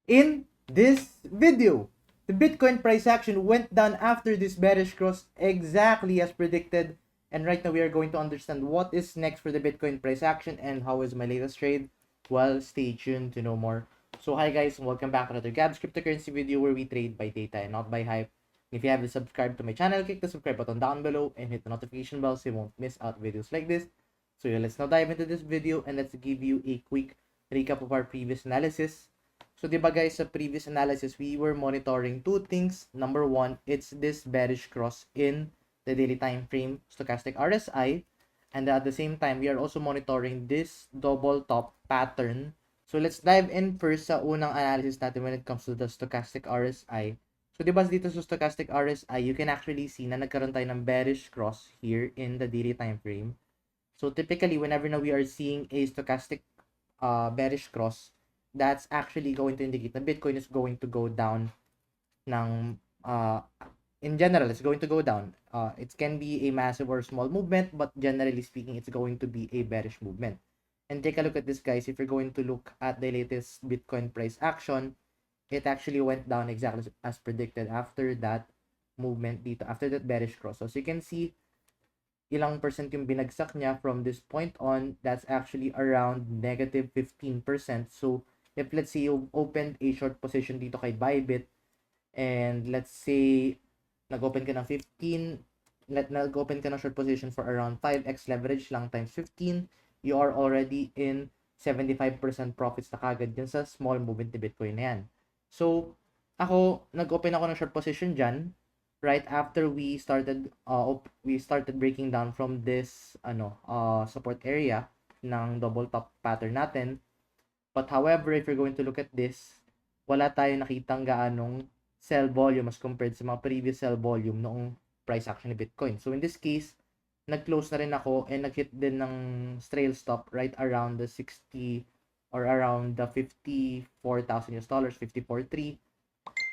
In this video, the Bitcoin price action went down after this bearish cross exactly as predicted. And right now we are going to understand what is next for the Bitcoin price action and how is my latest trade. Well, stay tuned to know more. So hi guys, and welcome back to another Gab's cryptocurrency video where we trade by data and not by hype. If you haven't subscribed to my channel, click the subscribe button down below and hit the notification bell so you won't miss out videos like this. So yeah, let's now dive into this video and let's give you a quick recap of our previous analysis. So, di ba guys, sa previous analysis, we were monitoring two things. Number one, it's this bearish cross in the daily time frame stochastic RSI. And at the same time, we are also monitoring this double top pattern. So, let's dive in first sa unang analysis natin when it comes to the stochastic RSI. So, di ba dito sa stochastic RSI, you can actually see na nagkaroon tayo ng bearish cross here in the daily time frame. So, typically, whenever na we are seeing a stochastic bearish cross, that's actually going to indicate that Bitcoin is going to go down ng, in general, it's going to go down. It can be a massive or small movement, but generally speaking, it's going to be a bearish movement. And take a look at this, guys. If you're going to look at the latest Bitcoin price action, it actually went down exactly as predicted after that movement dito, after that bearish cross. So as you can see, ilang percent yung binagsak niya from this point on, that's actually around negative 15%. So, if let's say you opened a short position dito kay Bybit, and let's say, nag-open ka ng 15, nag-open ka ng short position for around 5x leverage lang times 15, you are already in 75% profits na kagad dyan sa small movement ni Bitcoin na yan. So, ako, nag-open ako ng short position dyan, right after we started breaking down from this support area ng double top pattern natin. But however, if you're going to look at this, wala tayo nakitang gaanong sell volume as compared sa mga previous sell volume noong price action ni Bitcoin. So in this case, nag-close na rin ako and nag-hit din ng trail stop right around the 60 or around the 54,000 US dollars, 54.3.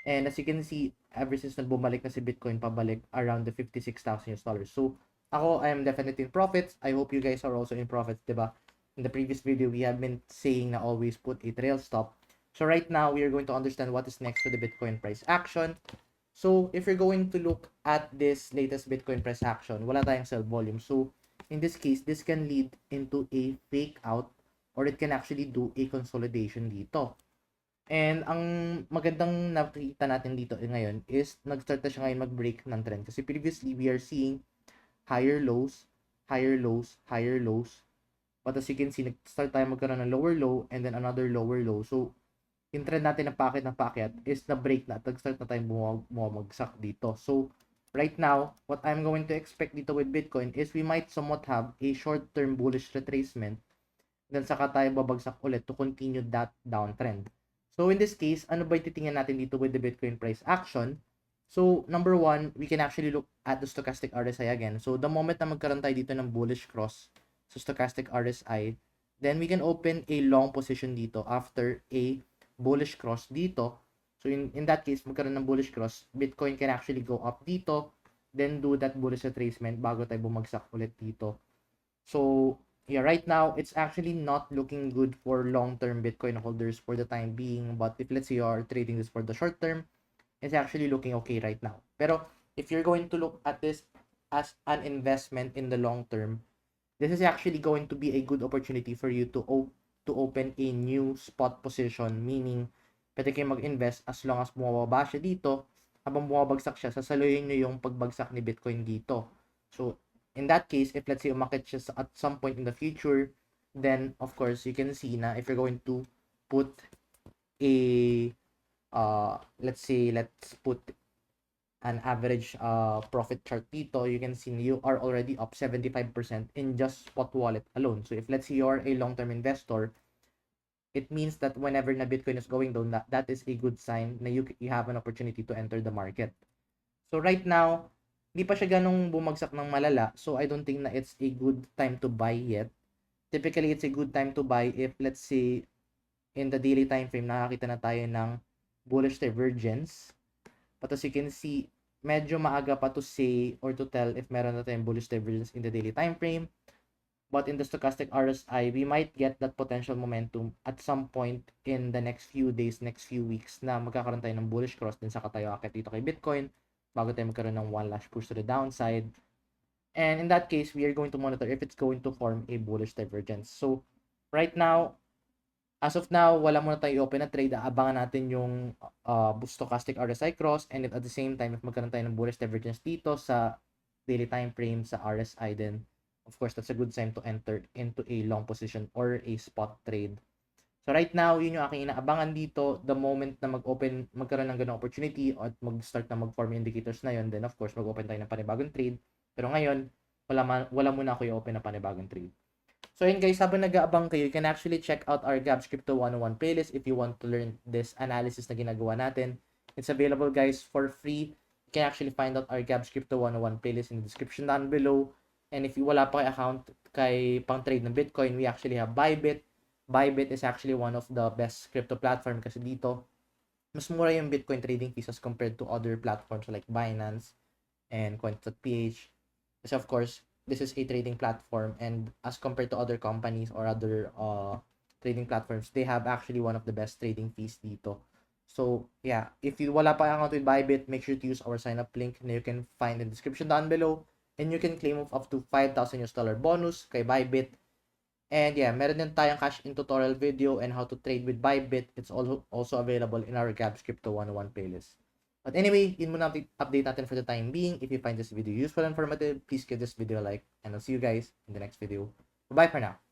And as you can see, ever since bumalik na si Bitcoin pabalik around the 56,000 US dollars. So, ako, I am definitely in profits. I hope you guys are also in profits, diba? In the previous video, we have been saying na always put a trail stop. So, right now, we are going to understand what is next for the Bitcoin price action. So, if you're going to look at this latest Bitcoin price action, wala tayong sell volume. So, in this case, this can lead into a fake out or it can actually do a consolidation dito. And ang magandang nakita natin dito ngayon is nag-start na siya ngayon mag-break ng trend. Kasi previously, we are seeing higher lows, higher lows, higher lows. But as you can see, nag-start tayo magkaroon ng lower low and then another lower low. So, yung trend natin ng packet is na-break na. Nag-start na tayong bumagsak dito. So, right now, what I'm going to expect dito with Bitcoin is we might somewhat have a short-term bullish retracement. Then saka tayo babagsak ulit to continue that downtrend. So in this case, ano ba titingnan natin dito with the Bitcoin price action? So number one, we can actually look at the stochastic RSI again. So the moment na magkaroon tayo dito ng bullish cross sa stochastic RSI, then we can open a long position dito after a bullish cross dito. So in that case, magkaroon ng bullish cross, Bitcoin can actually go up dito, then do that bullish retracement bago tayo bumagsak ulit dito. So yeah, right now, it's actually not looking good for long-term Bitcoin holders for the time being. But if let's say you are trading this for the short term, it's actually looking okay right now. Pero if you're going to look at this as an investment in the long term, this is actually going to be a good opportunity for you to open a new spot position. Meaning, pwede kayo mag-invest as long as bumababa siya dito. Habang bumabagsak siya, sasaluhin nyo yung pagbagsak ni Bitcoin dito. So, in that case, if let's say umakit siya at some point in the future, then of course you can see na if you're going to put a let's put an average profit chart dito, you can see you are already up 75% in just spot wallet alone. So if let's say you're a long-term investor, it means that whenever na Bitcoin is going down, that is a good sign na you have an opportunity to enter the market. So right now, hindi pa siya ganong bumagsak ng malala. So I don't think na it's a good time to buy yet. Typically, it's a good time to buy if let's say in the daily time frame nakakita na tayo ng bullish divergence. But as you can see, medyo maaga pa to say or to tell if meron na tayong bullish divergence in the daily time frame. But in the stochastic RSI, we might get that potential momentum at some point in the next few days, next few weeks na magkakaroon tayo ng bullish cross din sa katayo akit dito kay Bitcoin bago tayo magkaroon ng one last push to the downside. And in that case, we are going to monitor if it's going to form a bullish divergence. So, right now, as of now, wala muna tayo open na trade. Abangan natin yung stochastic RSI cross, and if at the same time, if magkaroon tayo ng bullish divergence dito sa daily time frame sa RSI, then of course, that's a good time to enter into a long position or a spot trade. So right now, yun yung aking inaabangan dito. The moment na magkaroon ng ganong opportunity at mag-start na mag-form indicators na yun, then of course, mag-open tayo ng panibagong trade. Pero ngayon, wala muna ako i-open na panibagong trade. So yun guys, habang nag-aabang kayo, you can actually check out our Gabs Crypto 101 playlist if you want to learn this analysis na ginagawa natin. It's available guys for free. You can actually find out our Gabs Crypto 101 playlist in the description down below. And if wala pa kayo account pang trade ng Bitcoin, we actually have Bybit. Bybit is actually one of the best crypto platform kasi dito, mas mura yung Bitcoin trading fees as compared to other platforms like Binance and Coins.ph. Kasi of course, this is a trading platform and as compared to other companies or other trading platforms, they have actually one of the best trading fees dito. So, yeah, if you wala pa account with Bybit, make sure to use our sign up link na you can find in the description down below. And you can claim up to $5,000 bonus kay Bybit. And yeah, meron din tayong cash in tutorial video and how to trade with Bybit. It's also available in our Gabs Crypto 101 playlist. But anyway, yun muna update natin for the time being. If you find this video useful and informative, please give this video a like. And I'll see you guys in the next video. Bye for now.